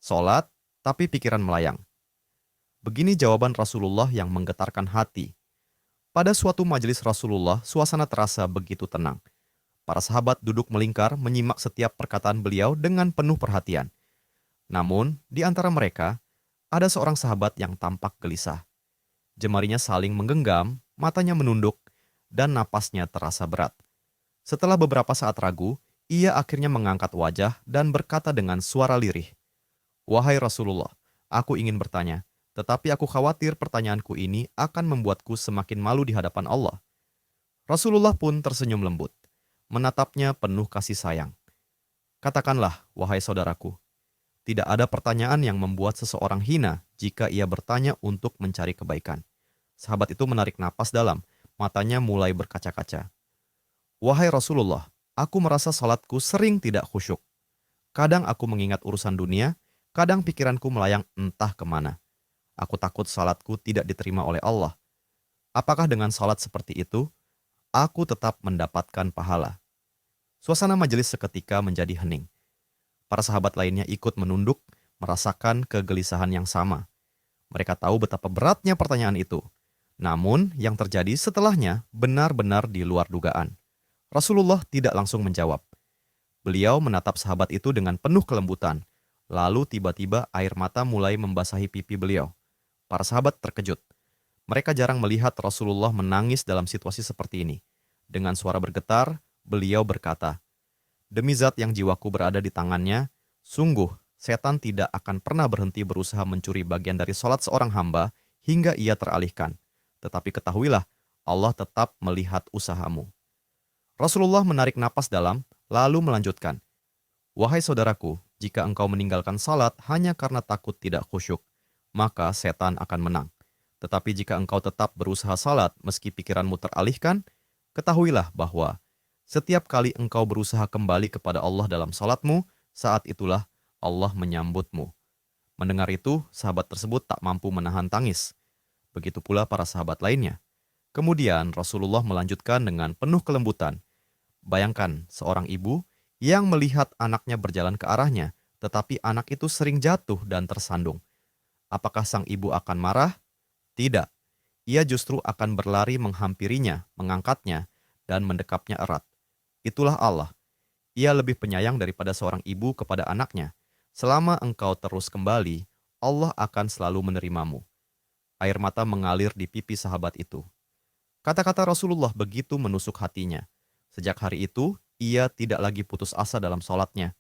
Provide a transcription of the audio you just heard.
Sholat, tapi pikiran melayang. Begini jawaban Rasulullah yang menggetarkan hati. Pada suatu majelis Rasulullah, suasana terasa begitu tenang. Para sahabat duduk melingkar menyimak setiap perkataan beliau dengan penuh perhatian. Namun, di antara mereka, ada seorang sahabat yang tampak gelisah. Jemarinya saling menggenggam, matanya menunduk, dan napasnya terasa berat. Setelah beberapa saat ragu, ia akhirnya mengangkat wajah dan berkata dengan suara lirih, "Wahai Rasulullah, aku ingin bertanya, tetapi aku khawatir pertanyaanku ini akan membuatku semakin malu di hadapan Allah." Rasulullah pun tersenyum lembut, menatapnya penuh kasih sayang. "Katakanlah, wahai saudaraku, tidak ada pertanyaan yang membuat seseorang hina jika ia bertanya untuk mencari kebaikan." Sahabat itu menarik napas dalam, matanya mulai berkaca-kaca. "Wahai Rasulullah, aku merasa salatku sering tidak khusyuk. Kadang aku mengingat urusan dunia, kadang pikiranku melayang entah kemana. Aku takut salatku tidak diterima oleh Allah. Apakah dengan salat seperti itu, aku tetap mendapatkan pahala?" Suasana majelis seketika menjadi hening. Para sahabat lainnya ikut menunduk, merasakan kegelisahan yang sama. Mereka tahu betapa beratnya pertanyaan itu. Namun, yang terjadi setelahnya benar-benar di luar dugaan. Rasulullah tidak langsung menjawab. Beliau menatap sahabat itu dengan penuh kelembutan. Lalu tiba-tiba air mata mulai membasahi pipi beliau. Para sahabat terkejut. Mereka jarang melihat Rasulullah menangis dalam situasi seperti ini. Dengan suara bergetar, beliau berkata, "Demi zat yang jiwaku berada di tangannya, sungguh setan tidak akan pernah berhenti berusaha mencuri bagian dari sholat seorang hamba hingga ia teralihkan. Tetapi ketahuilah, Allah tetap melihat usahamu." Rasulullah menarik napas dalam, lalu melanjutkan, "Wahai saudaraku, jika engkau meninggalkan salat hanya karena takut tidak khusyuk, maka setan akan menang. Tetapi jika engkau tetap berusaha salat meski pikiranmu teralihkan, ketahuilah bahwa setiap kali engkau berusaha kembali kepada Allah dalam salatmu, saat itulah Allah menyambutmu." Mendengar itu, sahabat tersebut tak mampu menahan tangis. Begitu pula para sahabat lainnya. Kemudian Rasulullah melanjutkan dengan penuh kelembutan. Bayangkan seorang ibu yang melihat anaknya berjalan ke arahnya, tetapi anak itu sering jatuh dan tersandung. Apakah sang ibu akan marah? Tidak. Ia justru akan berlari menghampirinya, mengangkatnya, dan mendekapnya erat. Itulah Allah. Ia lebih penyayang daripada seorang ibu kepada anaknya. Selama engkau terus kembali, Allah akan selalu menerimamu. Air mata mengalir di pipi sahabat itu. Kata-kata Rasulullah begitu menusuk hatinya. Sejak hari itu, ia tidak lagi putus asa dalam sholatnya.